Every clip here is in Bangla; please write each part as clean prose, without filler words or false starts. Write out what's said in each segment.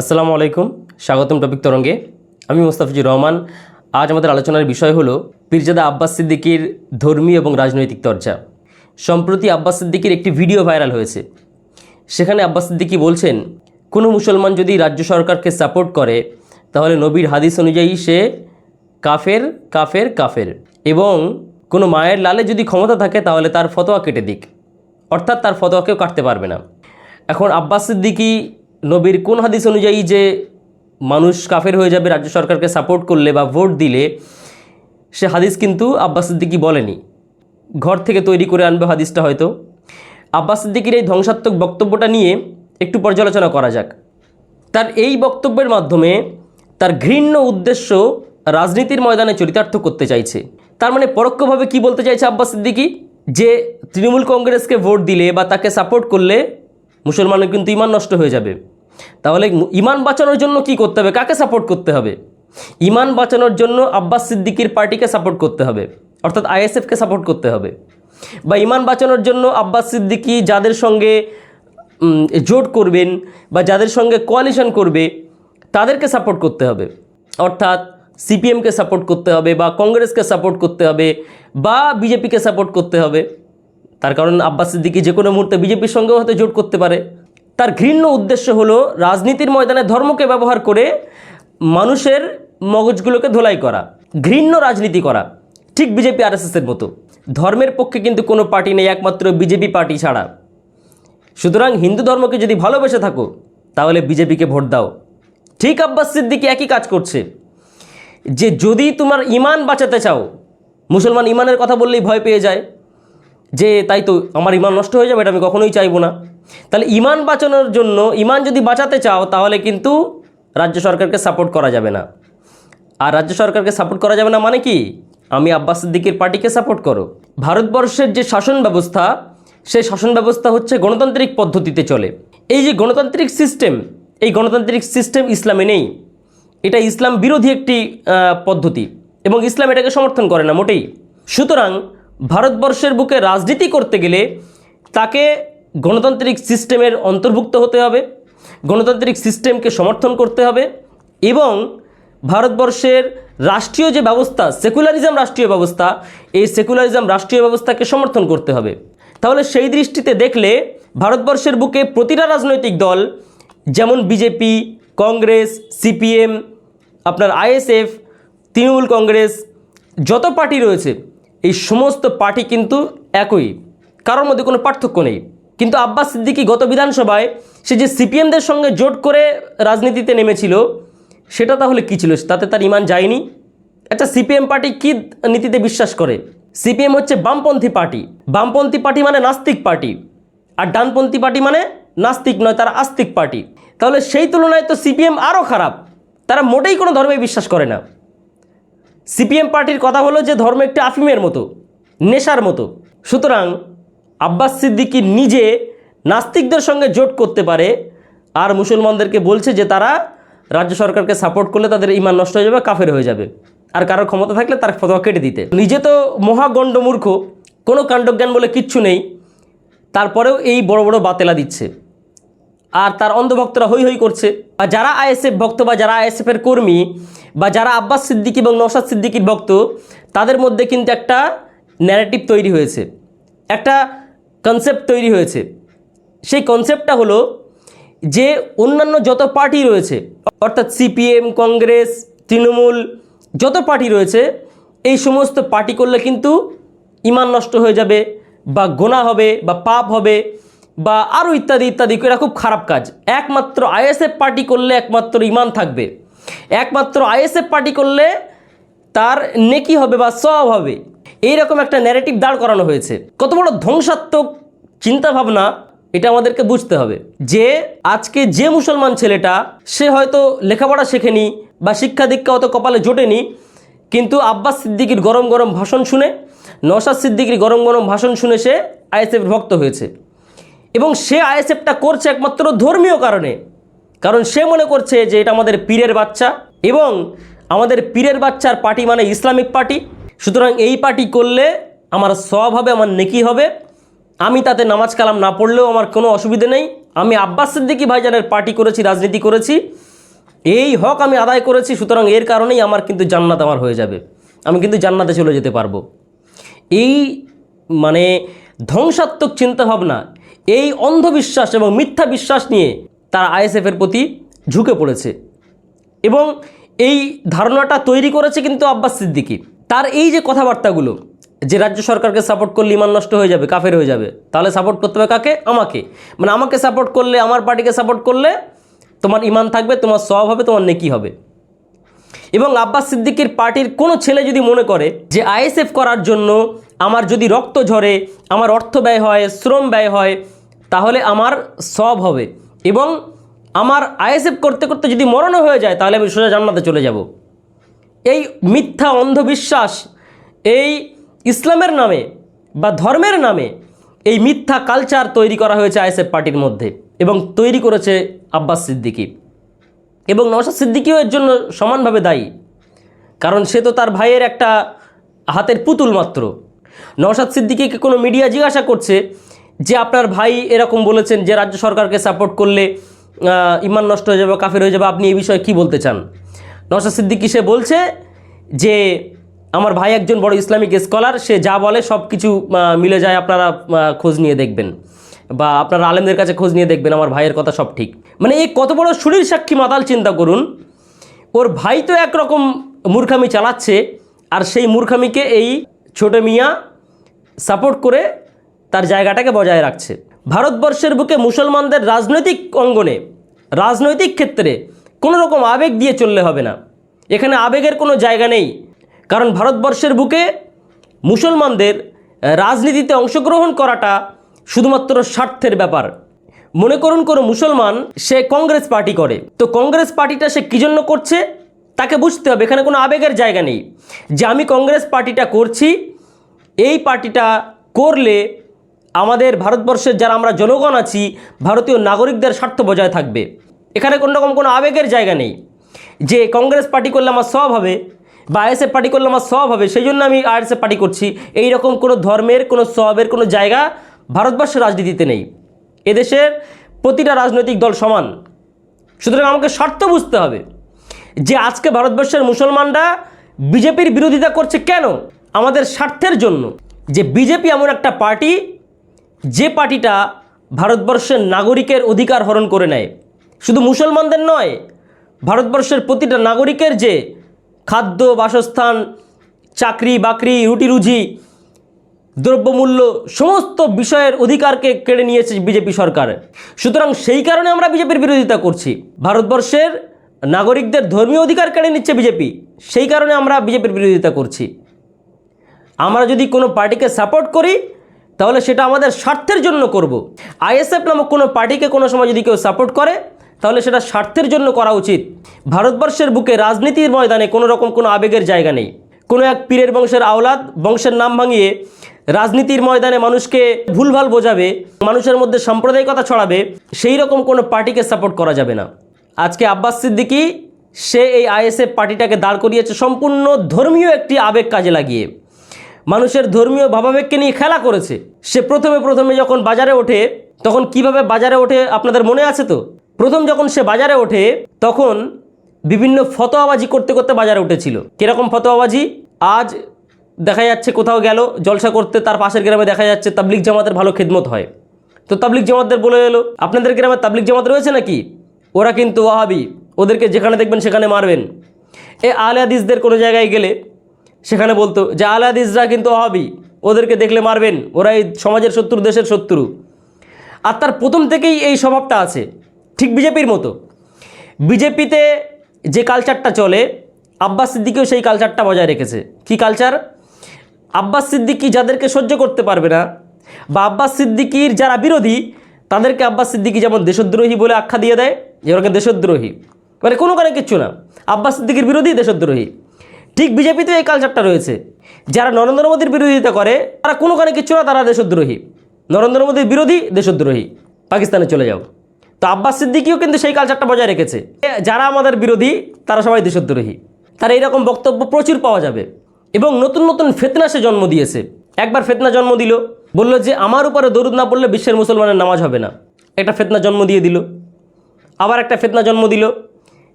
আসসালামু আলাইকুম, স্বাগতম টপিক তরঙ্গে। আমি মোস্তাফিজুর রহমান। আজ আমাদের আলোচনার বিষয় হলো পীরজাদা আব্বাস সিদ্দিকীর ধর্মীয় এবং রাজনৈতিক চর্চা। সম্প্রতি আব্বাস সিদ্দিকীর একটি ভিডিও ভাইরাল হয়েছে। সেখানে আব্বাস সিদ্দিকী বলছেন, কোনো মুসলমান যদি রাজ্য সরকারকে সাপোর্ট করে তাহলে নবীর হাদিস অনুযায়ী সে কাফের কাফের কাফের, এবং কোনো মায়ের লালে যদি ক্ষমতা থাকে তাহলে তার ফতোয়া কেটে দিক, অর্থাৎ তার ফতোয়াকেও কাটতে পারবে না। এখন আব্বাস সিদ্দিকী নবীর কোন হাদিস অনুযায়ী যে মানুষ কাফের হয়ে যাবে রাজ্য সরকারকে সাপোর্ট করলে বা ভোট দিলে, সে হাদিস কিন্তু আব্বাস সিদ্দিকী বলেনি। ঘর থেকে তৈরি করে আনবে হাদিসটা হয়তো। আব্বাস সিদ্দিকীর এই ধ্বংসাত্মক বক্তব্যটা নিয়ে একটু পর্যালোচনা করা যাক। তার এই বক্তব্যের মাধ্যমে তার ঘৃণ্য উদ্দেশ্য রাজনীতির ময়দানে চরিতার্থ করতে চাইছে। তার মানে পরোক্ষভাবে কি বলতে চাইছে আব্বাস সিদ্দিকী, যে তৃণমূল কংগ্রেসকে ভোট দিলে বা তাকে সাপোর্ট করলে মুসলমানের কিন্তু ইমান নষ্ট হয়ে যাবে। তাহলে ইমান বাঁচানোর জন্য কি করতে হবে, কাকে সাপোর্ট করতে হবে? ইমান বাঁচানোর জন্য আব্বাস সিদ্দিকীর পার্টিকে সাপোর্ট করতে হবে, অর্থাৎ আইএসএফকে সাপোর্ট করতে হবে। বা ইমান বাঁচানোর জন্য আব্বাস সিদ্দিকী যাদের সঙ্গে জোট করবেন বা যাদের সঙ্গে কোয়ালিশন করবে তাদেরকে সাপোর্ট করতে হবে, অর্থাৎ সিপিএমকে সাপোর্ট করতে হবে বা কংগ্রেসকে সাপোর্ট করতে হবে বা বিজেপিকে সাপোর্ট করতে হবে। তার কারণ আব্বাস সিদ্দিকী যে কোনো মুহূর্তে বিজেপির সঙ্গেও হয়তো জোট করতে পারে। তার ঘৃণ্য উদ্দেশ্য হলো রাজনীতির ময়দানে ধর্মকে ব্যবহার করে মানুষের মগজগুলোকে ধোলাই করা, ঘৃণ্য রাজনীতি করা, ঠিক বিজেপি আরএসএসের মতো। ধর্মের পক্ষে কিন্তু কোনো পার্টি নেই একমাত্র বিজেপি পার্টি ছাড়া। সুতরাং হিন্দু ধর্মকে যদি ভালোবেসে থাকো তাহলে বিজেপিকে ভোট দাও। ঠিক আব্বাস সিদ্দিকী একই কাজ করছে, যে যদি তোমার ইমান বাঁচাতে চাও, মুসলমান ইমানের কথা বললেই ভয় পেয়ে যায়, যে তাই তো আমার ইমান নষ্ট হয়ে যাবে, এটা আমি কখনোই চাইবো না। তাহলে ইমান বাঁচানোর জন্য, ইমান যদি বাঁচাতে চাও তাহলে কিন্তু রাজ্য সরকারকে সাপোর্ট করা যাবে না। আর রাজ্য সরকারকে সাপোর্ট করা যাবে না মানে কি? আমি আব্বাস সিদ্দিকীর পার্টিকে সাপোর্ট করো। ভারতবর্ষের যে শাসন ব্যবস্থা, সেই শাসন ব্যবস্থা হচ্ছে গণতান্ত্রিক পদ্ধতিতে চলে। এই যে গণতান্ত্রিক সিস্টেম, এই গণতান্ত্রিক সিস্টেম ইসলামে নেই। এটা ইসলাম বিরোধী একটি পদ্ধতি এবং ইসলাম এটাকে সমর্থন করে না মোটেই। সুতরাং ভারতবর্ষের বুকে রাজনীতি করতে গেলে তাকে গণতান্ত্রিক সিস্টেমের অন্তর্ভুক্ত হতে হবে, গণতান্ত্রিক সিস্টেমকে সমর্থন করতে হবে এবং ভারতবর্ষের রাষ্ট্রীয় যে ব্যবস্থা, সেকুলারিজম রাষ্ট্রীয় ব্যবস্থা, এই সেকুলারিজম রাষ্ট্রীয় ব্যবস্থাকে সমর্থন করতে হবে। তাহলে সেই দৃষ্টিতে দেখলে ভারতবর্ষের বুকে প্রতিটা রাজনৈতিক দল, যেমন বিজেপি, কংগ্রেস, সিপিএম, আপনার আইএসএফ, তৃণমূল কংগ্রেস, যত পার্টি রয়েছে এই সমস্ত পার্টি কিন্তু একই, কারোর মধ্যে কোনো পার্থক্য নেই। কিন্তু আব্বাস সিদ্দিকী গত বিধানসভায় সে যে সিপিএমদের সঙ্গে জোট করে রাজনীতিতে নেমেছিল, সেটা তাহলে কী ছিল? তাতে তার ইমান যায়নি। আচ্ছা, সিপিএম পার্টি কী নীতিতে বিশ্বাস করে? সিপিএম হচ্ছে বামপন্থী পার্টি। বামপন্থী পার্টি মানে নাস্তিক পার্টি, আর ডানপন্থী পার্টি মানে নাস্তিক নয়, তারা আস্তিক পার্টি। তাহলে সেই তুলনায় তো সিপিএম আরও খারাপ, তারা মোটেই কোনো ধর্মে বিশ্বাস করে না। সিপিএম পার্টির কথা হলো যে ধর্ম একটি আফিমের মতো, নেশার মতো। সুতরাং আব্বাস সিদ্দিকী নিজে নাস্তিকদের সঙ্গে জোট করতে পারে আর মুসলমানদেরকে বলছে যে তারা রাজ্য সরকারকে সাপোর্ট করলে তাদের ইমান নষ্ট হয়ে যাবে, কাফের হয়ে যাবে, আর কারোর ক্ষমতা থাকলে তার ফতোয়া কেটে দিতে। নিজে তো মহাগণ্ড মূর্খ, কোনো কাণ্ডজ্ঞান বলে কিচ্ছু নেই, তারপরেও এই বড় বড় বাতেলা দিচ্ছে আর তার অন্ধভক্তরা হই হই করছে। আর যারা আইএসএফ ভক্ত বা যারা আইএসএফের কর্মী বা যারা আব্বাস সিদ্দিকী এবং নওশাদ সিদ্দিকীর ভক্ত, তাদের মধ্যে কিন্তু একটা ন্যারেটিভ তৈরি হয়েছে, একটা কনসেপ্ট তৈরি হয়েছে। সেই কনসেপ্টটা হলো যে অন্যান্য যত পার্টি রয়েছে, অর্থাৎ সিপিএম, কংগ্রেস, তৃণমূল, যত পার্টি রয়েছে, এই সমস্ত পার্টি করলে কিন্তু ইমান নষ্ট হয়ে যাবে বা গোনাহ হবে বা পাপ হবে বা আরও ইত্যাদি ইত্যাদি, এটা খুব খারাপ কাজ। একমাত্র আইএসএফ পার্টি করলে একমাত্র ইমান থাকবে, একমাত্র আইএসএফ পার্টি করলে তার নেকি হবে বা সওয়াব হবে, এইরকম একটা ন্যারেটিভ দাঁড় করানো হয়েছে। কত বড় ধ্বংসাত্মক চিন্তাভাবনা, এটা আমাদেরকে বুঝতে হবে। যে আজকে যে মুসলমান ছেলেটা, সে হয়তো লেখাপড়া শেখেনি বা শিক্ষা দীক্ষা অত কপালে জোটেনি, কিন্তু আব্বাস সিদ্দিকীর গরম গরম ভাষণ শুনে, নওশাদ সিদ্দিকীর গরম গরম ভাষণ শুনে সে আইএসএফের ভক্ত হয়েছে। এবং সে আইএসএফটা করছে একমাত্র ধর্মীয় কারণে, কারণ সে মনে করছে যে এটা আমাদের পীরের বাচ্চা এবং আমাদের পীরের বাচ্চার পার্টি মানে ইসলামিক পার্টি। সুতরাং এই পার্টি করলে আমার সওয়াব হবে, আমার নেকি হবে, আমি তাতে নামাজ কালাম না পড়লেও আমার কোনো অসুবিধা নেই। আমি আব্বাস সিদ্দিকী ভাইজানের পার্টি করেছি, রাজনীতি করেছি, এই হক আমি আদায় করেছি, সুতরাং এর কারণেই আমার কিন্তু জান্নাত আমার হয়ে যাবে, আমি কিন্তু জান্নাতে চলে যেতে পারবো। এই মানে ধ্বংসাত্মক চিন্তাভাবনা, এই অন্ধবিশ্বাস এবং মিথ্যা বিশ্বাস নিয়ে তারা আইএসএফের প্রতি ঝুঁকে পড়েছে এবং এই ধারণাটা তৈরি করেছে কিন্তু আব্বাস সিদ্দিকী। তার এই যে কথাবার্তাগুলো, যে রাজ্য সরকারকে সাপোর্ট করলে ইমান নষ্ট হয়ে যাবে, কাফের হয়ে যাবে, তাহলে সাপোর্ট করতে হবে কাকে? আমাকে। মানে আমাকে সাপোর্ট করলে, আমার পার্টিকে সাপোর্ট করলে তোমার ইমান থাকবে, তোমার সওয়াব হবে, তোমার নেকি হবে। এবং আব্বাস সিদ্দিকীর পার্টির কোনো ছেলে যদি মনে করে যে আইএসএফ করার জন্য আমার যদি রক্ত ঝরে, আমার অর্থ ব্যয় হয়, শ্রম ব্যয় হয়, তাহলে আমার সওয়াব হবে এবং আমার আইএসএফ করতে করতে যদি মরণও হয়ে যায় তাহলে আমি সোজা জান্নাতে চলে যাব, এই মিথ্যা অন্ধবিশ্বাস, এই ইসলামের নামে বা ধর্মের নামে এই মিথ্যা কালচার তৈরি করা হয়েছে আইএসএফ পার্টির মধ্যে এবং তৈরি করেছে আব্বাস সিদ্দিকী। এবং নওশাদ সিদ্দিকীও এর জন্য সমানভাবে দায়ী, কারণ সে তো তার ভাইয়ের একটা হাতের পুতুল মাত্র। নওশাদ সিদ্দিকীকে কোনো মিডিয়া জিজ্ঞাসা করছে যে আপনার ভাই এরকম বলেছেন যে রাজ্য সরকারকে সাপোর্ট করলে ইমান নষ্ট হয়ে যাবে, কাফের হয়ে যাবে, আপনি এই বিষয়ে কী বলতে চান? নওশাদ সিদ্দিকী সে বলছে যে আমার ভাই একজন বড় ইসলামিক স্কলার, সে যা বলে সব কিছু মিলে যায়, আপনারা খোঁজ নিয়ে দেখবেন বা আপনারা আলেমদের কাছে খোঁজ নিয়ে দেখবেন, আমার ভাইয়ের কথা সব ঠিক। মানে এই কত বড় সুরির সাক্ষী মাতাল, চিন্তা করুন। ওর ভাই তো একরকম মূর্খামি চালাচ্ছে আর সেই মূর্খামিকে এই ছোট মিয়া সাপোর্ট করে তার জায়গাটাকে বজায় রাখছে। ভারতবর্ষের বুকে মুসলমানদের রাজনৈতিক অঙ্গনে, রাজনৈতিক ক্ষেত্রে কোনো রকম আবেগ দিয়ে চললে হবে না, এখানে আবেগের কোনো জায়গা নেই। কারণ ভারতবর্ষের বুকে মুসলমানদের রাজনীতিতে অংশগ্রহণ করাটা শুধুমাত্র স্বার্থের ব্যাপার। মনে করুন কোনো মুসলমান সে কংগ্রেস পার্টি করে, তো কংগ্রেস পার্টিটা সে কী জন্য করছে তাকে বুঝতে হবে, এখানে কোনো আবেগের জায়গা নেই যে আমি কংগ্রেস পার্টিটা করছি, এই পার্টিটা করলে আমাদের ভারতবর্ষের যারা আমরা জনগণ আছি, ভারতীয় নাগরিকদের স্বার্থ বজায় থাকবে। এখানে কোনো রকম কোনো আবেগের জায়গা নেই যে কংগ্রেস পার্টি করলে আমার সওয়াব হবে বা আইএসএফ পার্টি করলে আমার সওয়াব হবে, সেই জন্য আমি আইএসএফ পার্টি করছি। এই রকম কোনো ধর্মের, কোনো সওয়াবের কোনো জায়গা ভারতবর্ষের রাজনীতিতে নেই। এদেশের প্রতিটা রাজনৈতিক দল সমান। সুতরাং আমাকে স্বার্থ বুঝতে হবে যে আজকে ভারতবর্ষের মুসলমানরা বিজেপির বিরোধিতা করছে কেন? আমাদের স্বার্থের জন্য। যে বিজেপি এমন একটা পার্টি যে পার্টিটা ভারতবর্ষের নাগরিকের অধিকার হরণ করে নেয়, শুধু মুসলমানদের নয়, ভারতবর্ষের প্রতিটা নাগরিকের যে খাদ্য, বাসস্থান, চাকরি বাকরি, রুটি রুজি, দ্রব্যমূল্য, সমস্ত বিষয়ের অধিকারকে কেড়ে নিয়েছে বিজেপি সরকার। সুতরাং সেই কারণে আমরা বিজেপির বিরোধিতা করছি। ভারতবর্ষের নাগরিকদের ধর্মীয় অধিকার কেড়ে নিচ্ছে বিজেপি, সেই কারণে আমরা বিজেপির বিরোধিতা করছি। আমরা যদি কোনো পার্টিকে সাপোর্ট করি তাহলে সেটা আমাদের স্বার্থের জন্য করব। আইএসএফ নামক কোনো পার্টিকে কোনো সময় যদি কেউ সাপোর্ট করে তাহলে সেটা স্বার্থের জন্য করা উচিত। ভারতবর্ষের বুকে রাজনীতির ময়দানে কোনো রকম কোনো আবেগের জায়গা নেই। কোনো এক পীরের বংশের আওলাদ বংশের নাম ভাঙিয়ে রাজনীতির ময়দানে মানুষকে ভুলভাল বোঝাবে, মানুষের মধ্যে সাম্প্রদায়িকতা ছড়াবে, সেই রকম কোনো পার্টিকে সাপোর্ট করা যাবে না। আজকে আব্বাস সিদ্দিকী সে এই আইএসএফ পার্টিটাকে দাঁড় করিয়েছে সম্পূর্ণ ধর্মীয় একটি আবেগ কাজে লাগিয়ে, মানুষের ধর্মীয় ভাবাবেগকে নিয়ে খেলা করেছে। সে প্রথমে যখন বাজারে ওঠে, তখন কিভাবে বাজারে ওঠে আপনাদের মনে আছে তো? প্রথম যখন সে বাজারে ওঠে তখন বিভিন্ন ফতোয়াবাজি করতে করতে বাজারে উঠেছিল। কীরকম ফতোয়াবাজি? আজ দেখা যাচ্ছে কোথাও গেল জলসা করতে, তার পাশের গ্রামে দেখা যাচ্ছে তাবলিগ জামাতের ভালো খেদমত হয়, তো তাবলিগ জামাতদের বলে এলো আপনাদের গ্রামে তাবলিগ জামাত রয়েছে নাকি? ওরা কিন্তু ওয়াহাবি, ওদেরকে যেখানে দেখবেন সেখানে মারবেন। এ আহলে হাদিসদের কোনো জায়গায় গেলে সেখানে বলতো যে আহলে হাদিসরা কিন্তু ওয়াহাবি, ওদেরকে দেখলে মারবেন, ওরা এই সমাজের শত্রু, দেশের শত্রু। আর তার প্রথম থেকেই এই স্বভাবটা আছে, ঠিক বিজেপির মতো। বিজেপিতে যে কালচারটা চলে, আব্বাস সিদ্দিকীও সেই কালচারটা বজায় রেখেছে। কি কালচার? আব্বাস সিদ্দিকী যাদেরকে সহ্য করতে পারবে না বা আব্বাস সিদ্দিকীর যারা বিরোধী, তাদেরকে আব্বাস সিদ্দিকী যেমন দেশদ্রোহী বলে আখ্যা দিয়ে দেয়, যে ওরাকে দেশদ্রোহী, মানে কোনো কারণে কিচ্ছু না, আব্বাস সিদ্দিকীর বিরোধী, দেশদ্রোহী। ঠিক বিজেপিতে এই কালচারটা রয়েছে। যারা নরেন্দ্র মোদীর বিরোধিতা করে তারা কোনো কারণে কিচ্ছু না, তারা দেশদ্রোহী। নরেন্দ্র মোদীর বিরোধী, দেশদ্রোহী, পাকিস্তানে চলে যাও। তো আব্বাস সিদ্দিকীও কিন্তু সেই কালচারটা বজায় রেখেছে, যারা আমাদের বিরোধী তারা সবাই দেশদ্রোহী। তার এইরকম বক্তব্য প্রচুর পাওয়া যাবে। এবং নতুন নতুন ফিতনা সে জন্ম দিয়েছে। একবার ফিতনা জন্ম দিল, বলল যে আমার উপরে দরুদ না পড়লে বিশ্বের মুসলমানের নামাজ হবে না, একটা ফিতনা জন্ম দিয়ে দিল। আবার একটা ফিতনা জন্ম দিল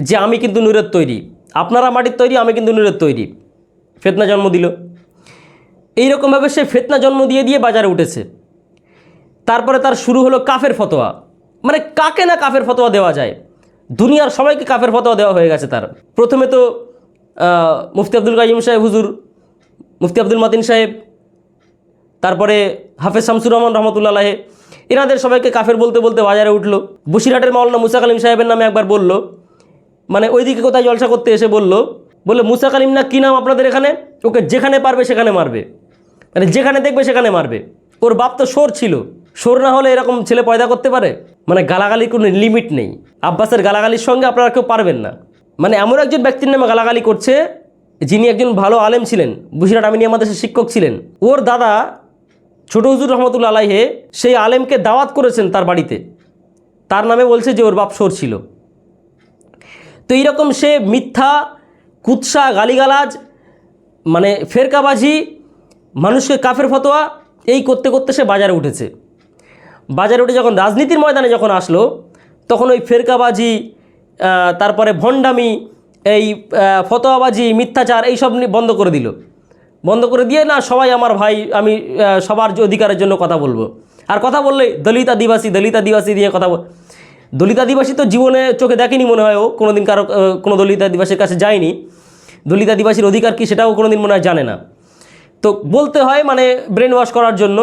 যে আমি কিন্তু নূরের তৈরি, আপনারা মাটির তৈরি, আমি কিন্তু নূরের তৈরি। ফিতনা জন্ম দিল। এইরকমভাবে সে ফিতনা জন্ম দিয়ে দিয়ে বাজারে উঠেছে। তারপরে তার শুরু হলো কাফের ফতোয়া। মানে কাকে না কাফের ফতোয়া দেওয়া যায়, দুনিয়ার সবাইকে কাফের ফতোয়া দেওয়া হয়ে গেছে তার। প্রথমে তো মুফতি আব্দুল কাইয়ুম সাহেব হুজুর, মুফতি আব্দুল মাতিন সাহেব, তারপরে হাফেজ শামসুর রহমান রহমতুল্লাহ আলাইহি, এনাদের সবাইকে কাফের বলতে বলতে বাজারে উঠলো। বসিরহাটের মাওলানা মুসা কালিম সাহেবের নামে একবার বলল, মানে ওইদিকে কোথায় জলসা করতে এসে বললো মুসা কালিম না কী নাম আপনাদের এখানে, ওকে যেখানে পারবে সেখানে মারবে, মানে যেখানে দেখবে সেখানে মারবে। ওর বাপ তো সোর ছিল, সোর না হলে এরকম ছেলে পয়দা করতে পারে? মানে গালাগালির কোনো লিমিট নেই। আব্বাসের গালাগালির সঙ্গে আপনারা কেউ পারবেন না। মানে এমন একজন ব্যক্তির নামে গালাগালি করছে যিনি একজন ভালো আলেম ছিলেন, বসিরহাট আমিনিয়া মাদ্রাসার শিক্ষক ছিলেন। ওর দাদা ছোট হুজুর রহমতুল্লাহ আলাইহি সেই আলেমকে দাওয়াত করেছেন তার বাড়িতে, তার নামে বলছে যে ওর বাপ সোর ছিল। তো এইরকম সে মিথ্যা, কুৎসা, গালিগালাজ, মানে ফেরকাবাজি, মানুষকে কাফের ফতোয়া, এই করতে করতে সে বাজারে উঠেছে। বাজারে উঠে যখন রাজনীতির ময়দানে যখন আসলো, তখন ওই ফেরকাবাজি, তারপরে ভণ্ডামি, এই ফতোয়াবাজি, মিথ্যাচার, এই সব বন্ধ করে দিল। বন্ধ করে দিয়ে না সবাই আমার ভাই, আমি সবার অধিকারের জন্য কথা বলবো। আর কথা বললে দলিত আদিবাসী দিয়ে কথা দলিত আদিবাসী তো জীবনে চোখে দেখেনি মনে হয়, ও কোনোদিন কোনো দলিত আদিবাসীর কাছে যায়নি। দলিত আদিবাসীর অধিকার কি সেটাও কোনোদিন মনে হয় জানে না। তো বলতে হয় মানে ব্রেন ওয়াশ করার জন্য,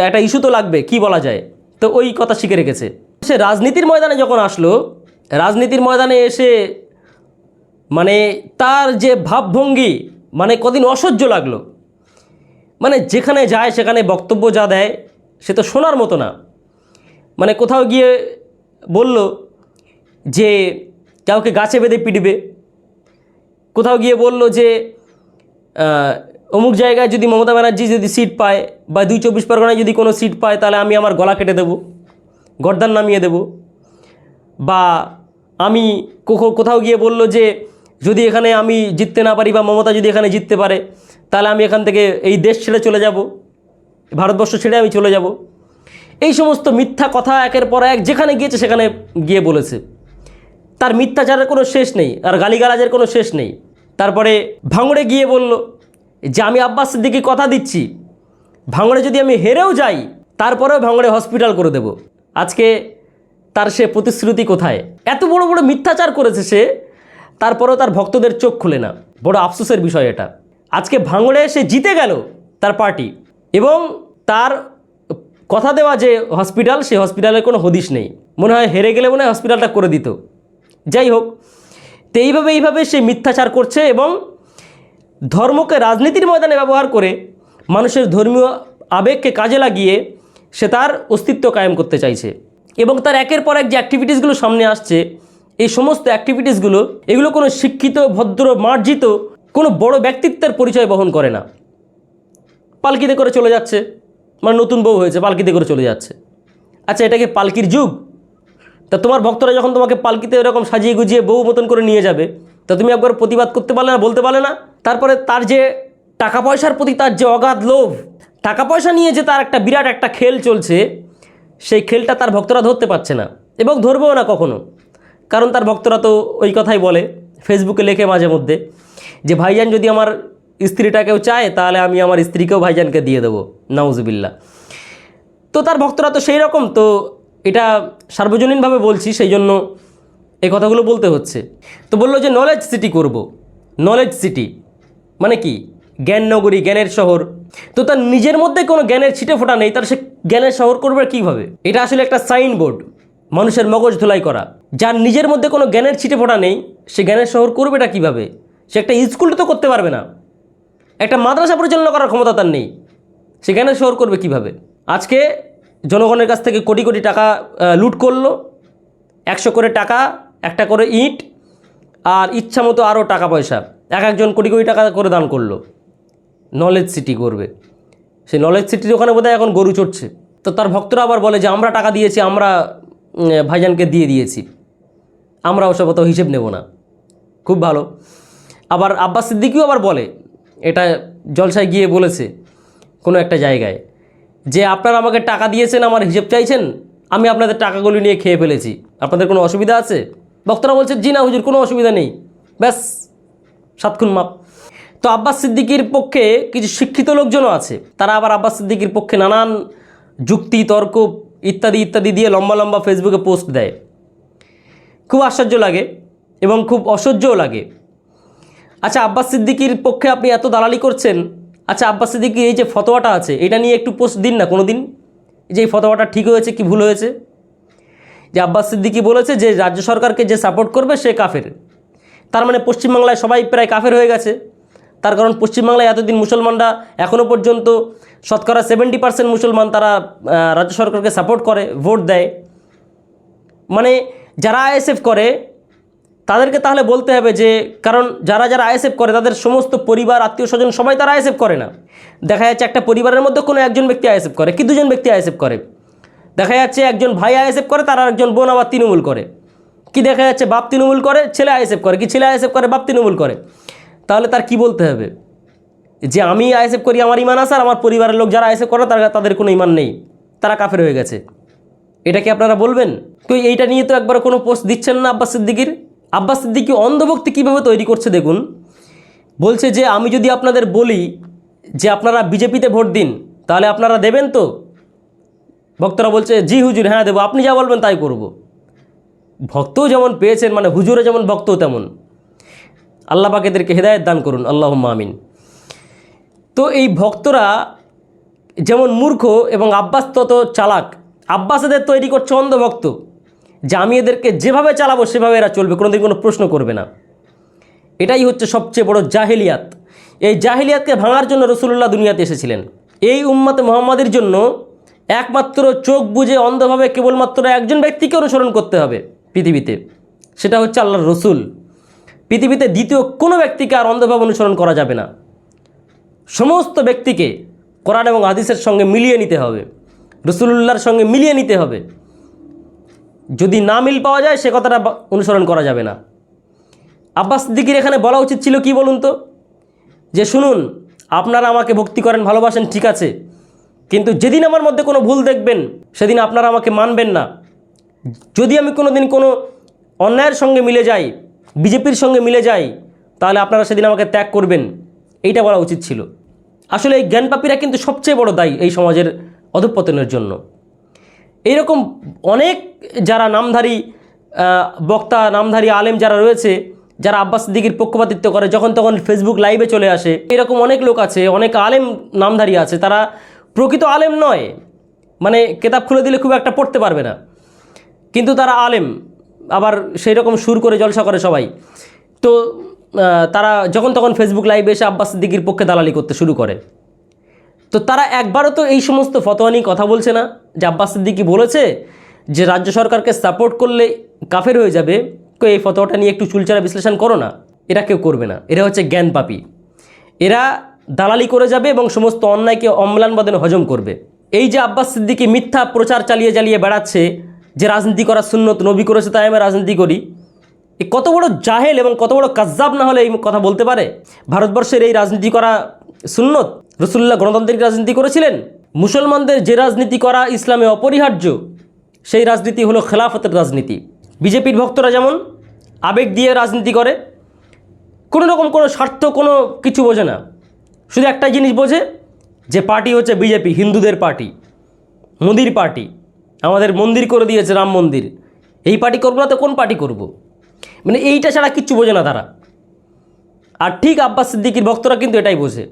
একটা ইস্যু তো লাগবে, কি বলা যায়, তো ওই কথা শিখে রেখেছে। সে রাজনীতির ময়দানে যখন আসলো, রাজনীতির ময়দানে এসে মানে তার যে ভাবভঙ্গি, মানে কদিন অসহ্য লাগলো। মানে যেখানে যায় সেখানে বক্তব্য যা দেয় সে তো শোনার মতো না। মানে কোথাও গিয়ে বলল যে কাউকে গাছে বেঁধে পিটবে, কোথাও গিয়ে বলল যে অমুক জায়গায় যদি মমতা ব্যানার্জি যদি সিট পায়, বা 2 পরগনায় যদি কোনো সিট পায়, তাহলে আমি আমার গলা কেটে দেব, গর্দান নামিয়ে দেব। বা আমি কোথাও গিয়ে বলল যে যদি এখানে আমি জিততে না পারি, বা মমতা যদি এখানে জিততে পারে, তাহলে আমি এখান থেকে এই দেশ ছেড়ে চলে যাব, ভারতবর্ষ ছেড়ে আমি চলে যাব। এই সমস্ত মিথ্যা কথা একের পর এক যেখানে গিয়েছে সেখানে গিয়ে বলেছে। তার মিথ্যাচারের কোনো শেষ নেই, আর গালিগালাজের কোনো শেষ নেই। তারপরে ভাঙড়ে গিয়ে বলল যে আমি আব্বাস সিদ্দিকী কথা দিচ্ছি, ভাঙড়ে যদি আমি হেরেও যাই তারপরেও ভাঙড়ে হসপিটাল করে দেব। আজকে তার সে প্রতিশ্রুতি কোথায়? এত বড় বড় মিথ্যাচার করেছে সে, তারপরেও তার ভক্তদের চোখ খুলে না। বড় আফসোসের বিষয় এটা। আজকে ভাঙড়ে সে জিতে গেল তার পার্টি, এবং তার কথা দেওয়া যে হসপিটাল, সেই হসপিটালের কোনো হদিশ নেই। মনে হয় হেরে গেলে মনে হয় হসপিটালটা করে দিত। যাই হোক, তো এইভাবে সে মিথ্যাচার করছে, এবং ধর্মকে রাজনীতির ময়দানে ব্যবহার করে মানুষের ধর্মীয় আবেগকে কাজে লাগিয়ে সে তার অস্তিত্ব কায়েম করতে চাইছে। এবং তার একের পর এক যে অ্যাক্টিভিটিসগুলো সামনে আসছে, এই সমস্ত অ্যাক্টিভিটিসগুলো, এগুলো কোনো শিক্ষিত, ভদ্র, মার্জিত কোনো বড় ব্যক্তিত্বের পরিচয় বহন করে না। পালকিতে করে চলে যাচ্ছে, মানে নতুন বউ হয়েছে, পালকিতে করে চলে যাচ্ছে। আচ্ছা, এটা কি পালকির যুগ? তা তোমার ভক্তরা যখন তোমাকে পালকিতে এরকম সাজিয়ে গুজিয়ে বউ মতন করে নিয়ে যাবে, তা তুমি একবার প্রতিবাদ করতে পারলে না, বলতে পারলে না? তারপরে তার যে টাকা পয়সার প্রতি তার যে অগাধ লোভ, টাকা পয়সা নিয়ে যে তার একটা বিরাট একটা খেল চলছে, সেই খেলটা তার ভক্তরা ধরতে পারছে না, এবং ধরবেও না কখনো। কারণ তার ভক্তরা তো ওই কথাই বলে, ফেসবুকে লেখে মাঝে মধ্যে, যে ভাইজান যদি আমার স্ত্রীটাকেও চায়, তাহলে আমি আমার স্ত্রীকেও ভাইজানকে দিয়ে দেবো, নাউজুবিল্লাহ। তো তার ভক্তরা তো সেই রকম। তো এটা সার্বজনীনভাবে বলছি, সেই জন্য এই কথাগুলো বলতে হচ্ছে। তো বললো যে নলেজ সিটি করব। নলেজ সিটি মানে কি? জ্ঞান নগরী, জ্ঞানের শহর। তো তার নিজের মধ্যে কোনো জ্ঞানের ছিটে ফোটা নেই, তার সে জ্ঞানের শহর করবে কীভাবে? এটা আসলে একটা সাইনবোর্ড, মানুষের মগজ ধোলাই করা। যার নিজের মধ্যে কোনো জ্ঞানের ছিটে ফোটা নেই, সে জ্ঞানের শহর করবেটা কীভাবে? সে একটা স্কুল তো করতে পারবে না, একটা মাদ্রাসা পরিচালনা করার ক্ষমতা তার নেই, সে জ্ঞানের শহর করবে কীভাবে? আজকে জনগণের কাছ থেকে কোটি কোটি টাকা লুট করলো, 100 করে টাকা, একটা করে ইট, আর ইচ্ছা মতো আরও টাকা পয়সা, একজন কোটি কোটি টাকা করে দান করলো। নলেজ সিটি করবে। সেই নলেজ সিটির ওখানে বোধহয় এখন গরু চড়ছে। তো তার ভক্তরা আবার বলে যে আমরা টাকা দিয়েছি, আমরা ভাইজানকে দিয়ে দিয়েছি, আমরা ওসব অত হিসেব নেব না। খুব ভালো। আবার আব্বাস সিদ্দিকীও আবার বলে, এটা জলসায় গিয়ে বলেছে কোনো একটা জায়গায়, যে আপনারা আমাকে টাকা দিয়েছেন, আমার হিসেব চাইছেন, আমি আপনাদের টাকাগুলো নিয়ে খেয়ে ফেলেছি, আপনাদের কোনো অসুবিধা আছে? বক্তারা বলছে জি না হুজুর, কোনো অসুবিধা নেই, ব্যাস 7 খুন মাপ। তো আব্বাস সিদ্দিকীর পক্ষে কিছু শিক্ষিত লোকজনও আছে, তারা আবার আব্বাস সিদ্দিকীর পক্ষে নানান যুক্তি তর্ক ইত্যাদি ইত্যাদি দিয়ে লম্বা লম্বা ফেসবুকে পোস্ট দেয়। খুব আশ্চর্য লাগে এবং খুব অসহ্যও লাগে। আচ্ছা, আব্বাস সিদ্দিকীর পক্ষে আপনি এত দালালি করছেন, আচ্ছা আব্বাস সিদ্দিকীর এই যে ফতোয়াটা আছে এটা নিয়ে একটু পোস্ট দিন না কোনো দিন, যে এই ফতোয়াটা ঠিক হয়েছে কি ভুল হয়েছে। যে আব্বাস সিদ্দিকী বলেছে যে রাজ্য সরকারকে যে সাপোর্ট করবে সে কাফের, তার মানে পশ্চিমবাংলায় সবাই প্রায় কাফের হয়ে গেছে। তার কারণ পশ্চিমবাংলায় এতদিন মুসলমানরা এখনও পর্যন্ত শতকরা 70% মুসলমান তারা রাজ্য সরকারকে সাপোর্ট করে, ভোট দেয়। মানে যারা আইএসএফ করে তাদেরকে তাহলে বলতে হবে যে, কারণ যারা যারা আইএসএফ করে তাদের সমস্ত পরিবার আত্মীয় স্বজন সবাই তারা আইএসএফ করে না। দেখা যাচ্ছে একটা পরিবারের মধ্যে কোনো একজন ব্যক্তি আইএসএফ করে কি 2জন ব্যক্তি আইএসএফ করে। দেখা যাচ্ছে একজন ভাই আইএসএফ করে, তার একজন বোন আবার তৃণমূল করে। কি দেখা যাচ্ছে বাপ তৃণমূল করে, ছেলে আইএসএফ করে, কি ছেলে আইএসএফ করে, বাপ তৃণমূল করে। তাহলে তার কি বলতে হবে যে আমি আইএসএফ করি, আমার ইমান আছে, আর আমার পরিবারের লোক যারা আইএসএফ করে তাদের কোনো ইমান নেই, তারা কাফের হয়ে গেছে। এটা কি আপনারা বলবেন? তো এইটা নিয়ে তো একবার কোনো পোস্ট দিচ্ছেন না আব্বাস সিদ্দিকীর। আব্বাস সিদ্দিকী অন্ধভক্তি কীভাবে তৈরি করছে দেখুন। বলছে যে আমি যদি আপনাদের বলি যে আপনারা বিজেপিতে ভোট দিন তাহলে আপনারা দেবেন তো। ভক্তরা বলছে জি হুজুর, হ্যাঁ দেবো, আপনি যা বলবেন তাই করব। ভক্তও যেমন পেয়েছেন, মানে হুজুরে যেমন ভক্তও তেমন। আল্লাহ পাক এদেরকে হেদায়েত দান করুন, আল্লাহুম্মা আমিন। তো এই ভক্তরা যেমন মূর্খ এবং আব্বাস তত চালাক। আব্বাস এদের তৈরি করছে অন্ধভক্ত, যে আমি এদেরকে যেভাবে চালাবো সেভাবে এরা চলবে, কোনোদিন কোনো প্রশ্ন করবে না। এটাই হচ্ছে সবচেয়ে বড় জাহেলিয়াত। এই জাহেলিয়াতকে ভাঙার জন্য রাসূলুল্লাহ দুনিয়াতে এসেছিলেন। এই উম্মতে মুহাম্মাদের জন্য একমাত্র চোখ বুজে অন্ধভাবে কেবলমাত্র একজন ব্যক্তিকে অনুসরণ করতে হবে পৃথিবীতে, সেটা হচ্ছে আল্লাহর রসুল। পৃথিবীতে দ্বিতীয় কোনো ব্যক্তিকে আর অন্ধভাবে অনুসরণ করা যাবে না। সমস্ত ব্যক্তিকে কোরআন এবং হাদিসের সঙ্গে মিলিয়ে নিতে হবে, রাসূলুল্লাহর সঙ্গে মিলিয়ে নিতে হবে। যদি না মিল পাওয়া যায় সে কথাটা অনুসরণ করা যাবে না। আব্বাস সিদ্দিকীর এখানে বলা উচিত ছিল কি বলুন তো, যে শুনুন আপনারা আমাকে ভক্তি করেন, ভালোবাসেন, ঠিক আছে, কিন্তু যেদিন আমার মধ্যে কোনো ভুল দেখবেন সেদিন আপনারা আমাকে মানবেন না। যদি আমি কোনো দিন কোনো অন্যায়ের সঙ্গে মিলে যাই, বিজেপির সঙ্গে মিলে যাই, তাহলে আপনারা সেদিন আমাকে ত্যাগ করবেন, এইটা বলা উচিত ছিল। আসলে এই জ্ঞানপাপীরা কিন্তু সবচেয়ে বড় দায়ী এই সমাজের অধঃপতনের জন্য। এইরকম অনেক যারা নামধারী বক্তা, নামধারী আলেম যারা রয়েছে, যারা আব্বাস সিদ্দিকীর পক্ষপাতিত্ব করে, যখন তখন ফেসবুক লাইভে চলে আসে, এরকম অনেক লোক আছে, অনেক আলেম নামধারী আছে, তারা প্রকৃত আলেম নয়, মানে কেতাব খুলে দিলে খুব একটা পড়তে পারবে না, কিন্তু তারা আলেম, আবার সেই রকম সুর করে জলসা করে সবাই। তো তারা যখন তখন ফেসবুক লাইভে এসে আব্বাস সিদ্দিকীর পক্ষে দালালি করতে শুরু করে। তো তারা একবারও তো এই সমস্ত ফতোয়া নিয়ে কথা বলছে না, যে আব্বাস সিদ্দিকী বলেছে যে রাজ্য সরকারকে সাপোর্ট করলে কাফের হয়ে যাবে, কেউ এই ফতোয়াটা নিয়ে একটু চুলচারা বিশ্লেষণ করো না। এরা কেউ করবে না, এরা হচ্ছে জ্ঞানপাপী। এরা দালালি করে যাবে এবং সমস্ত অন্যায়কে অম্লান বদনে হজম করবে। এই যে আব্বাস সিদ্দিকী মিথ্যা প্রচার চালিয়ে বেড়াচ্ছে যে রাজনীতি করা সুন্নত, নবী করেছে তাই আমি রাজনীতি করি, এ কত বড় জাহেল এবং কত বড় কাজ্জাব না হলে এই কথা বলতে পারে। ভারতবর্ষের এই রাজনীতি করা সুন্নত, রাসূলুল্লাহ গণতান্ত্রিক রাজনীতি করেছিলেন। মুসলমানদের যে রাজনীতি করা ইসলামে অপরিহার্য, সেই রাজনীতি হলো খেলাফতের রাজনীতি। বিজেপির ভক্তরা যেমন আবেগ দিয়ে রাজনীতি করে, কোনো রকম কোনো স্বার্থ কোনো কিছু বোঝে না, শুধু একটাই জিনিস বোঝে যে পার্টি হচ্ছে বিজেপি, হিন্দুদের পার্টি, মোদির পার্টি, আমাদের মন্দির করে দিয়েছে রাম মন্দির, এই পার্টি করবো না তো কোন পার্টি করব, মানে এইটা ছাড়া কিচ্ছু বোঝে না তারা। আর ঠিক আব্বাস সিদ্দিকীর ভক্তরা কিন্তু এটাই বোঝে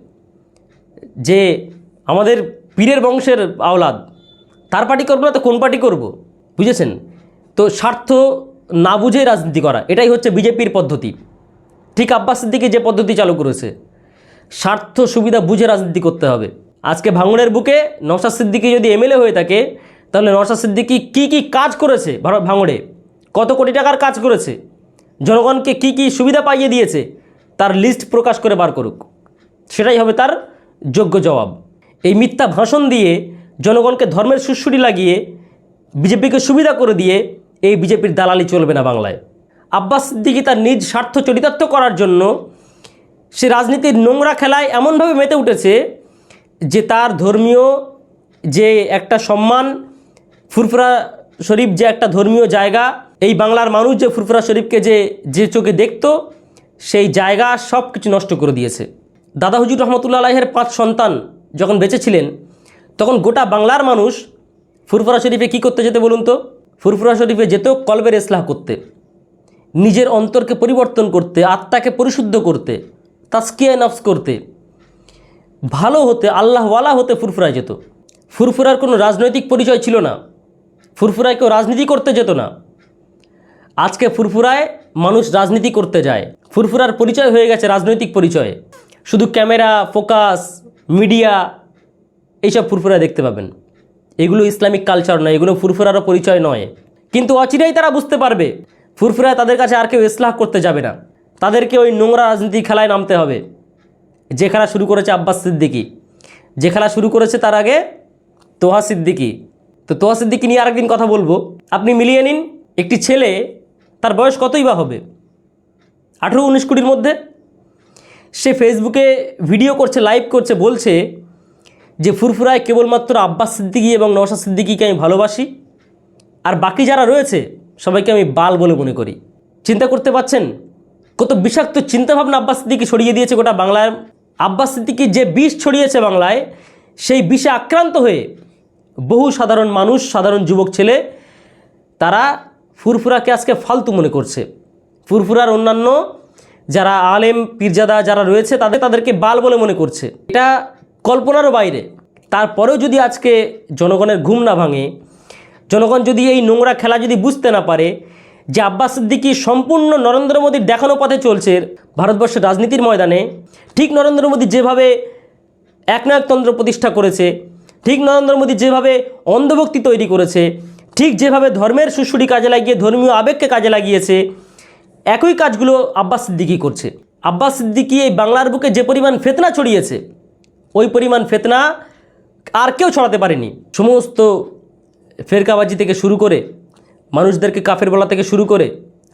যে আমাদের পীরের বংশের আওলাদ, তার পার্টি করবো না তো কোন পার্টি করব, বুঝেছেন? তো স্বার্থ না বুঝেই রাজনীতি করা, এটাই হচ্ছে বিজেপির পদ্ধতি। ঠিক আব্বাস সিদ্দিকী যে পদ্ধতি চালু করেছে, স্বার্থ সুবিধা বুঝে রাজনীতি করতে হবে। আজকে ভাঙড়ের বুকে নওশাদ সিদ্দিকী যদি এমএলএ হয়ে থাকে, তাহলে নওশাদ সিদ্দিকী কী কী কাজ করেছে, ভাঙড়ে কত কোটি টাকার কাজ করেছে, জনগণকে কি কি সুবিধা পাইয়ে দিয়েছে, তার লিস্ট প্রকাশ করে বার করুক, সেটাই হবে তার যোগ্য জবাব। এই মিথ্যা ভাষণ দিয়ে, জনগণকে ধর্মের সুড়সুড়ি লাগিয়ে, বিজেপিকে সুবিধা করে দিয়ে এই বিজেপির দালালি চলবে না বাংলায়। আব্বাস সিদ্দিকী তার নিজ স্বার্থ চরিতার্থ করার জন্য সে রাজনীতির নোংরা খেলায় এমনভাবে মেতে উঠেছে যে তার ধর্মীয় যে একটা সম্মান, ফুরফুরা শরীফ যে একটা ধর্মীয় জায়গা, এই বাংলার মানুষ যে ফুরফুরা শরীফকে যে চোখে দেখত, সেই জায়গা সব কিছু নষ্ট করে দিয়েছে। দাদা হুজুর রহমতুল্লাহ আলাইহের 5 সন্তান যখন বেঁচে ছিলেন, তখন গোটা বাংলার মানুষ ফুরফুরা শরীফে কী করতে যেতে বলুন তো? ফুরফুরা শরীফে যেত কলবের ইসলাহ করতে, নিজের অন্তরকে পরিবর্তন করতে, আত্মাকে পরিশুদ্ধ করতে, তাজকিয়া নফস করতে, ভালো হতে, আল্লাহওয়ালা হতে ফুরফুরায় যেত। ফুরফুরার কোনো রাজনৈতিক পরিচয় ছিল না, ফুরফুরায় কেউ রাজনীতি করতে যেত না। আজকে ফুরফুরায় মানুষ রাজনীতি করতে যায়। ফুরফুরার পরিচয় হয়ে গেছে রাজনৈতিক পরিচয়। শুধু ক্যামেরা, ফোকাস, মিডিয়া, এইসব ফুরফুরায় দেখতে পাবেন। এগুলো ইসলামিক কালচার নয়, এগুলো ফুরফুরারও পরিচয় নয়। কিন্তু অচিরেই তারা বুঝতে পারবে ফুরফুরায় তাদের কাছে আর কেউ ইসলাহ করতে যাবে না, তাদেরকে ওই নোংরা রাজনীতি খেলায় নামতে হবে। যে খেলা শুরু করেছে আব্বাস সিদ্দিকী, যে খেলা শুরু করেছে তার আগে তোহা সিদ্দিকী। তো তোহা সিদ্দিকী নিয়ে আরেকদিন কথা বলবো। আপনি মিলিয়ে নিন, একটি ছেলে, তার বয়স কতই বা হবে, 18-19 কোটির মধ্যে, সে ফেসবুকে ভিডিও করছে, লাইভ করছে, বলছে যে ফুরফুরায় কেবলমাত্র আব্বাস সিদ্দিকী এবং নওশাদ সিদ্দিকীকে আমি ভালোবাসি, আর বাকি যারা রয়েছে সবাইকে আমি বাল বলে মনে করি। চিন্তা করতে পারছেন কত বিষাক্ত চিন্তাভাবনা আব্বাস সিদ্দিকী ছড়িয়ে দিয়েছে গোটা বাংলায়। আব্বাস সিদ্দিকী যে বিষ ছড়িয়েছে বাংলায়, সেই বিষে আক্রান্ত হয়ে বহু সাধারণ মানুষ, সাধারণ যুবক ছেলে, তারা ফুরফুরাকে আজকে ফালতু মনে করছে। ফুরফুরার অন্যান্য যারা আলেম পীরজাদা যারা রয়েছে তাদেরকে বাল বলে মনে করছে। এটা কল্পনারও বাইরে। তারপরেও যদি আজকে জনগণের ঘুম না ভাঙে, জনগণ যদি এই নোংরা খেলা যদি বুঝতে না পারে যে আব্বাস সিদ্দিকী সম্পূর্ণ নরেন্দ্র মোদীর দেখানো পথে চলছে ভারতবর্ষের রাজনীতির ময়দানে, ঠিক নরেন্দ্র মোদী যেভাবে একনায়কতন্ত্র প্রতিষ্ঠা করেছে, ঠিক নরেন্দ্র মোদী যেভাবে অন্ধভক্তি তৈরি করেছে, ঠিক যেভাবে ধর্মের সুশুরি কাজে লাগিয়ে ধর্মীয় আবেগকে কাজে লাগিয়েছে, একই কাজগুলো আব্বাস সিদ্দিকী করছে। আব্বাস সিদ্দিকী এই বাংলার বুকে যে পরিমাণ ফিতনা ছড়িয়েছে, ওই পরিমাণ ফিতনা আর কেউ ছড়াতে পারেনি। সমস্ত ফেরকাবাজি থেকে শুরু করে, মানুষদেরকে কাফের বলা থেকে শুরু করে,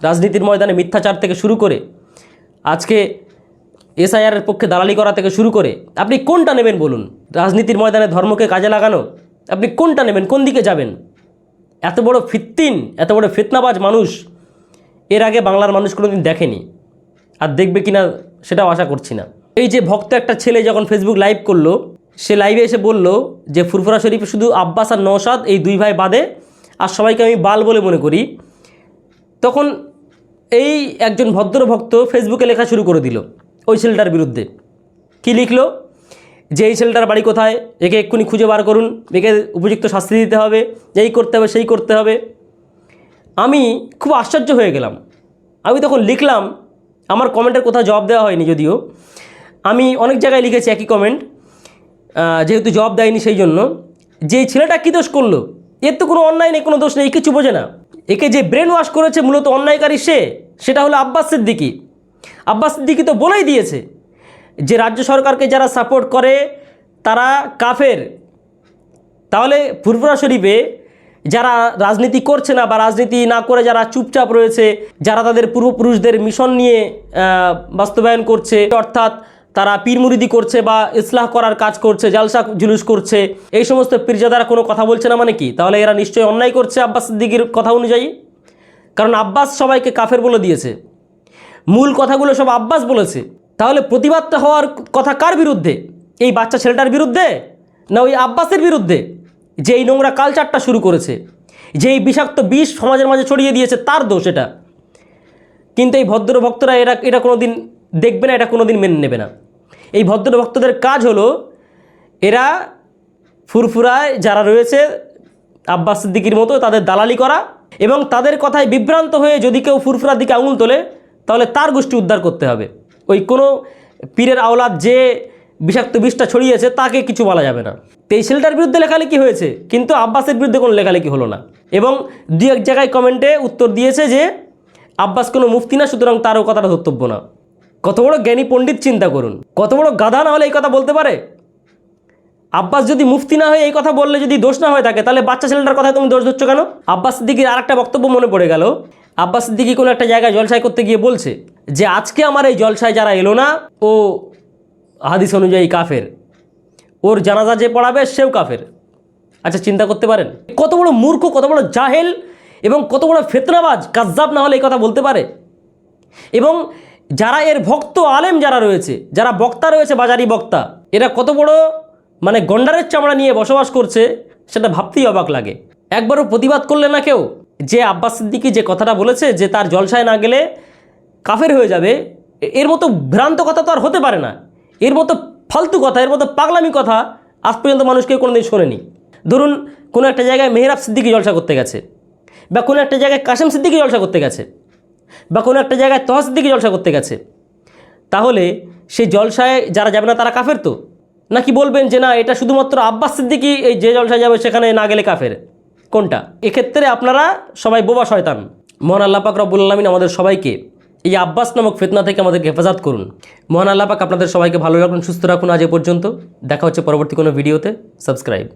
রাজনীতির ময়দানে মিথ্যাচার থেকে শুরু করে, আজকে এসআইআরের পক্ষে দালালি করা থেকে শুরু করে, আপনি কোনটা নেবেন বলুন? রাজনীতির ময়দানে ধর্মকে কাজে লাগানো, আপনি কোনটা নেবেন? কোন দিকে যাবেন? এত বড় ফিত্তিন, এত বড় ফিতনাবাজ মানুষ এর আগে বাংলার মানুষ কোনোদিন দেখেনি, আর দেখবে কিনা সেটাও আশা করছি না। এই যে ভক্ত একটা ছেলে যখন ফেসবুক লাইভ করলো, সে লাইভে এসে বলল যে ফুরফুরা শরীফে শুধু আব্বাস আর নওশাদ, এই 2 ভাই বাদে আর সবাইকে আমি বাল বলে মনে করি। তখন এই একজন ভদ্র ভক্ত ফেসবুকে লেখা শুরু করে দিল ওই ছেলেটার বিরুদ্ধে। কি লিখলো? যে এই ছেলেটার বাড়ি কোথায়, একে এক্ষুনি খুঁজে বার করুন, একে উপযুক্ত শাস্তি দিতে হবে, এই করতে হবে, সেই করতে হবে। আমি খুব আশ্চর্য হয়ে গেলাম। আমি তখন লিখলাম, আমার কমেন্টের কোথাও জবাব দেওয়া হয়নি, যদিও আমি অনেক জায়গায় লিখেছি একই কমেন্ট, যেহেতু জবাব দেয়নি সেই জন্য, যে এই ছেলেটা কী দোষ করলো? এর তো কোনো অন্যায় নেই, কোনো দোষ নেই, কিছু বোঝে না। একে যে ব্রেন ওয়াশ করেছে মূলত অন্যায়কারী সেটা হলো আব্বাস সিদ্দিকী। আব্বাস সিদ্দিকী তো বলেই দিয়েছে যে রাজ্য সরকারকে যারা সাপোর্ট করে তারা কাফের। তাহলে ফুরফুরা শরীফে যারা রাজনীতি করছে না বা রাজনীতি না করে যারা চুপচাপ রয়েছে, যারা তাদের পূর্বপুরুষদের মিশন নিয়ে বাস্তবায়ন করছে, অর্থাৎ তারা পীর মুরিদি করছে বা ইসলাহ করার কাজ করছে, জালসা জুলুস করছে, এই সমস্ত পীরজাদারা কোনো কথা বলছে না মানে কি? তাহলে এরা নিশ্চয়ই অন্যায় করছে আব্বাস সিদ্দিকীর কথা অনুযায়ী। কারণ আব্বাস সবাইকে কাফের বলে দিয়েছে, মূল কথাগুলো সব আব্বাস বলেছে। তাহলে প্রতিবাদটা হওয়ার কথা কার বিরুদ্ধে? এই বাচ্চা ছেলেটার বিরুদ্ধে, না ওই আব্বাসের বিরুদ্ধে যে এই নোংরা কালচারটা শুরু করেছে, যে এই বিষাক্ত বিষ সমাজের মাঝে ছড়িয়ে দিয়েছে, তার দোষ এটা। কিন্তু এই ভদ্র ভক্তরা এটা কোনো দিন দেখবে না, এটা কোনো দিন মেনে নেবে না। এই ভদ্র ভক্তদের কাজ হলো এরা ফুরফুরায় যারা রয়েছে আব্বাস সিদ্দিকীর মতো তাদের দালালি করা, এবং তাদের কথায় বিভ্রান্ত হয়ে যদি কেউ ফুরফুরার দিকে আঙুল তোলে তাহলে তার গোষ্ঠী উদ্ধার করতে হবে। ওই কোনো পীরের আওলাদ যে বিষাক্ত বিষটা ছড়িয়েছে তাকে কিছু বলা যাবে না। তো এই ছেলেটার বিরুদ্ধে লেখালেখি হয়েছে, কিন্তু আব্বাসের বিরুদ্ধে কোনো লেখালেখি হলো না। এবং 2-1 জায়গায় কমেন্টে উত্তর দিয়েছে যে আব্বাস কোনো মুফতি না, সুতরাং তারও কথাটা ধর্তব্য না। কত বড় জ্ঞানী পণ্ডিত চিন্তা করুন, কত বড় গাধা না হলে এই কথা বলতে পারে? আব্বাস যদি মুফতি না হয়ে এই কথা বললে যদি দোষ না হয়ে থাকে, তাহলে বাচ্চা ছেলেটার কথায় তুমি দোষ ধরছ কেন? আব্বাস সিদ্দিকীর আর একটা বক্তব্য মনে পড়ে গেল। আব্বাস সিদ্দিকী কোনো একটা জায়গায় জলসায় করতে গিয়ে বলছে যে আজকে আমার এই জলসায় যারা এলো না ও হাদিস অনুযায়ী কাফের, ওর জানাজা যে পড়াবে সেও কাফের। আচ্ছা চিন্তা করতে পারেন কত বড় মূর্খ, কত বড় জাহেল এবং কত বড় ফিতনাবাজ কাজ্জাব না হলে এই কথা বলতে পারে? এবং যারা এর ভক্ত আলেম যারা রয়েছে, যারা বক্তা রয়েছে, বাজারি বক্তা, এরা কত বড় মানে গন্ডারের চামড়া নিয়ে বসবাস করছে সেটা ভাবতেই অবাক লাগে। একবারও প্রতিবাদ করলে না কেউ? যে আব্বাস সিদ্দিকী যে কথাটা বলেছে যে তার জলসায় না গেলে কাফের হয়ে যাবে, এর মতো ভ্রান্ত কথা তো আর হতে পারে না। এর মতো ফালতু কথা, এর মতো পাগলামি কথা আজ পর্যন্ত মানুষকে কোনোদিন শোনেনি। ধরুন কোনো একটা জায়গায় মেহরাব সিদ্দিকী জলসা করতে গেছে, বা কোনো একটা জায়গায় কাসেম সিদ্দিকী জলসা করতে গেছে, বা কোনো একটা জায়গায় তহা সিদ্দিকী জলসা করতে গেছে, তাহলে সেই জলসায় যারা যাবে না তারা কাফের তো? নাকি বলবেন যে না, এটা শুধুমাত্র আব্বাস সিদ্দিকী এই যে জলসায় যাবে সেখানে না গেলে কাফের? কোনটা? এক্ষেত্রে আপনারা সবাই বোবা শয়তান। মহান আল্লাহ পাক রব্বুল আলামিন আমাদের সবাইকে এই আব্বাস নামক ফিতনা থেকে আমাদেরকে হেফাজত করুন। মহান আল্লাহ পাক আপনাদের সবাইকে ভালো রাখুন, সুস্থ রাখুন। আজ এ পর্যন্ত, দেখা হচ্ছে পরবর্তী কোনো ভিডিওতে। সাবস্ক্রাইব।